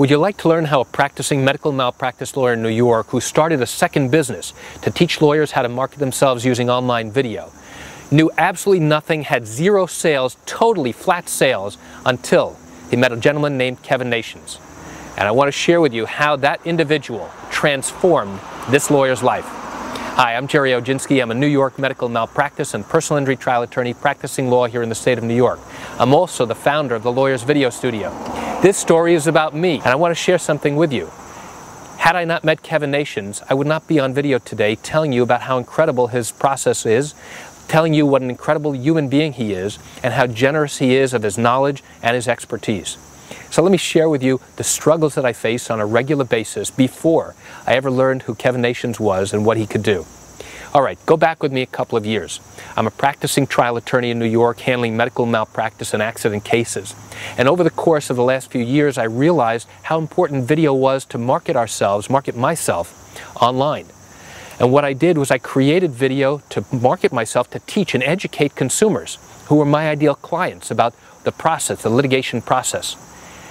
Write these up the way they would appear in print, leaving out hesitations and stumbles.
Would you like to learn how a practicing medical malpractice lawyer in New York who started a second business to teach lawyers how to market themselves using online video, knew absolutely nothing, had zero sales, totally flat sales, until he met a gentleman named Kevin Nations? And I want to share with you how that individual transformed this lawyer's life. Hi, I'm Gerry Oginski. I'm a New York medical malpractice and personal injury trial attorney practicing law here in the state of New York. I'm also the founder of the Lawyers Video Studio. This story is about me, and I want to share something with you. Had I not met Kevin Nations, I would not be on video today telling you about how incredible his process is, telling you what an incredible human being he is, and how generous he is of his knowledge and his expertise. So let me share with you the struggles that I face on a regular basis before I ever learned who Kevin Nations was and what he could do. All right, go back with me a couple of years. I'm a practicing trial attorney in New York handling medical malpractice and accident cases. And over the course of the last few years, I realized how important video was to market myself online. And what I did was I created video to market myself, to teach and educate consumers who were my ideal clients about the process, the litigation process.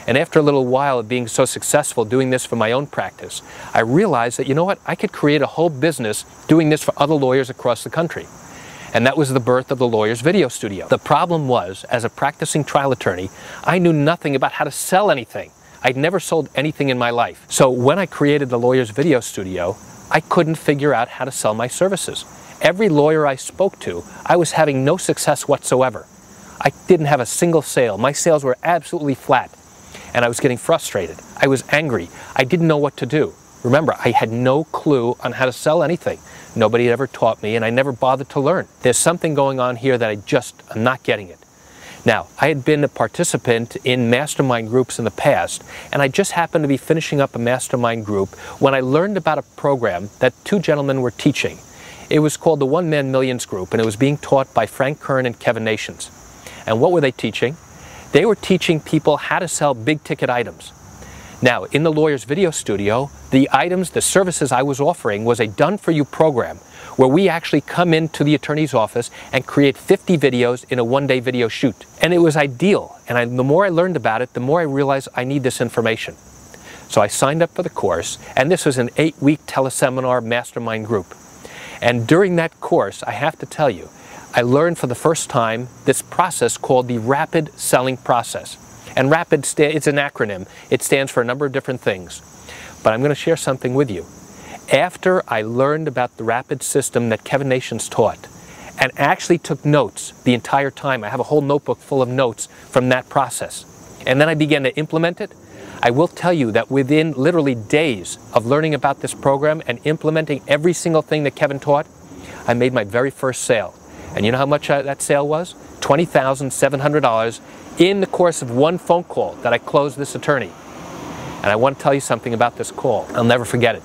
And after a little while of being so successful doing this for my own practice, I realized that, you know what, I could create a whole business doing this for other lawyers across the country. And that was the birth of the Lawyers Video Studio. The problem was, as a practicing trial attorney, I knew nothing about how to sell anything. I'd never sold anything in my life. So when I created the Lawyers Video Studio, I couldn't figure out how to sell my services. Every lawyer I spoke to, I was having no success whatsoever. I didn't have a single sale. My sales were absolutely flat. And I was getting frustrated. I was angry. I didn't know what to do. Remember, I had no clue on how to sell anything. Nobody had ever taught me, and I never bothered to learn. There's something going on here that I'm not getting it. Now, I had been a participant in mastermind groups in the past, and I just happened to be finishing up a mastermind group when I learned about a program that two gentlemen were teaching. It was called the One Man Millions Group, and it was being taught by Frank Kern and Kevin Nations. And what were they teaching? They were teaching people how to sell big-ticket items. Now, in the Lawyers Video Studio, the services I was offering was a done-for-you program where we actually come into the attorney's office and create 50 videos in a one-day video shoot. And it was ideal. And the more I learned about it, the more I realized I need this information. So I signed up for the course, and this was an 8-week teleseminar mastermind group. And during that course, I have to tell you, I learned for the first time this process called the rapid selling process. And rapid, it's an acronym. It stands for a number of different things. But I'm going to share something with you. After I learned about the rapid system that Kevin Nations taught, and actually took notes the entire time, I have a whole notebook full of notes from that process, and then I began to implement it, I will tell you that within literally days of learning about this program and implementing every single thing that Kevin taught, I made my very first sale. And you know how much that sale was? $20,700 in the course of one phone call that I closed this attorney. And I want to tell you something about this call. I'll never forget it.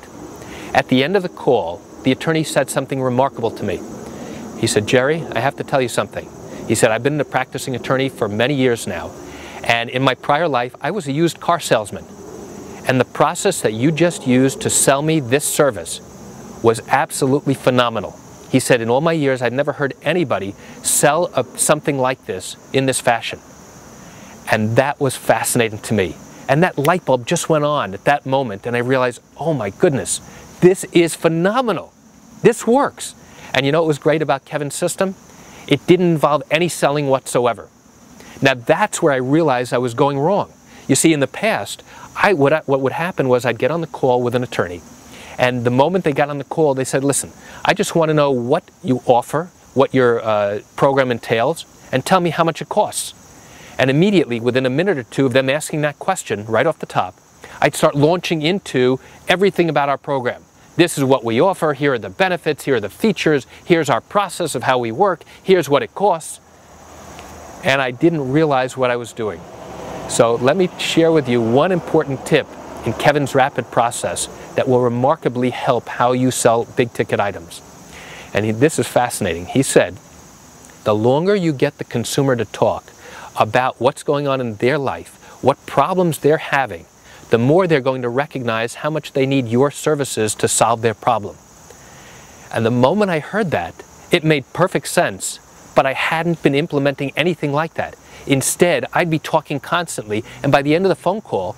At the end of the call, the attorney said something remarkable to me. He said, "Gerry, I have to tell you something." He said, "I've been a practicing attorney for many years now, and in my prior life, I was a used car salesman. And the process that you just used to sell me this service was absolutely phenomenal." He said, "In all my years, I'd never heard anybody sell something like this in this fashion." And that was fascinating to me. And that light bulb just went on at that moment, and I realized, oh my goodness, this is phenomenal. This works. And you know what was great about Kevin's system? It didn't involve any selling whatsoever. Now that's where I realized I was going wrong. You see, in the past, what would happen was I'd get on the call with an attorney, and the moment they got on the call, they said, "Listen, I just want to know what you offer, what your program entails, and tell me how much it costs." And immediately, within a minute or two of them asking that question right off the top, I'd start launching into everything about our program. This is what we offer, here are the benefits, here are the features, here's our process of how we work, here's what it costs. And I didn't realize what I was doing. So let me share with you one important tip in Kevin's rapid process that will remarkably help how you sell big-ticket items. And this is fascinating. He said, the longer you get the consumer to talk about what's going on in their life, what problems they're having, the more they're going to recognize how much they need your services to solve their problem. And the moment I heard that, it made perfect sense, but I hadn't been implementing anything like that. Instead, I'd be talking constantly, and by the end of the phone call,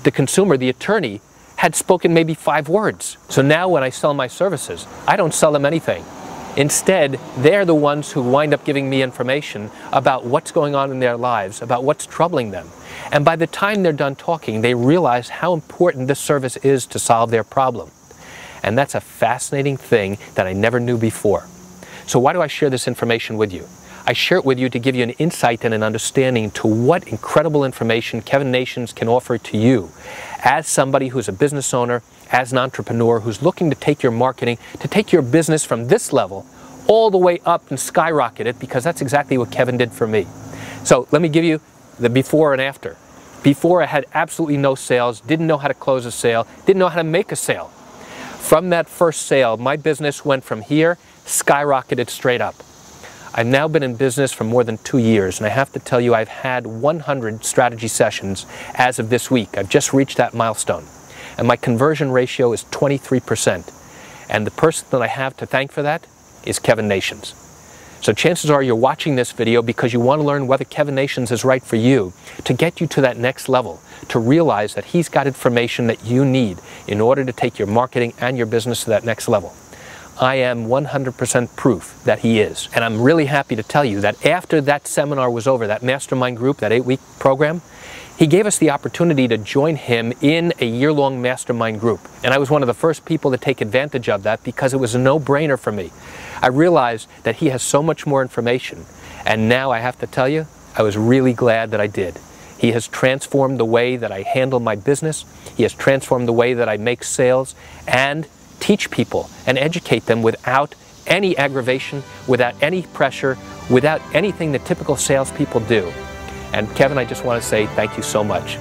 the consumer, the attorney, had spoken maybe 5 words. So now when I sell my services, I don't sell them anything. Instead, they're the ones who wind up giving me information about what's going on in their lives, about what's troubling them. And by the time they're done talking, they realize how important this service is to solve their problem. And that's a fascinating thing that I never knew before. So why do I share this information with you? I share it with you to give you an insight and an understanding to what incredible information Kevin Nations can offer to you as somebody who's a business owner, as an entrepreneur who's looking to take your marketing, to take your business from this level all the way up and skyrocket it, because that's exactly what Kevin did for me. So let me give you the before and after. Before, I had absolutely no sales, didn't know how to close a sale, didn't know how to make a sale. From that first sale, my business went from here, skyrocketed straight up. I've now been in business for more than 2 years, and I have to tell you I've had 100 strategy sessions as of this week. I've just reached that milestone. And my conversion ratio is 23%. And the person that I have to thank for that is Kevin Nations. So chances are you're watching this video because you want to learn whether Kevin Nations is right for you, to get you to that next level, to realize that he's got information that you need in order to take your marketing and your business to that next level. I am 100% proof that he is. And I'm really happy to tell you that after that seminar was over, that mastermind group, that 8-week program, he gave us the opportunity to join him in a year-long mastermind group. And I was one of the first people to take advantage of that because it was a no-brainer for me. I realized that he has so much more information. And now I have to tell you, I was really glad that I did. He has transformed the way that I handle my business. He has transformed the way that I make sales and teach people and educate them without any aggravation, without any pressure, without anything that typical salespeople do. And Kevin, I just want to say thank you so much.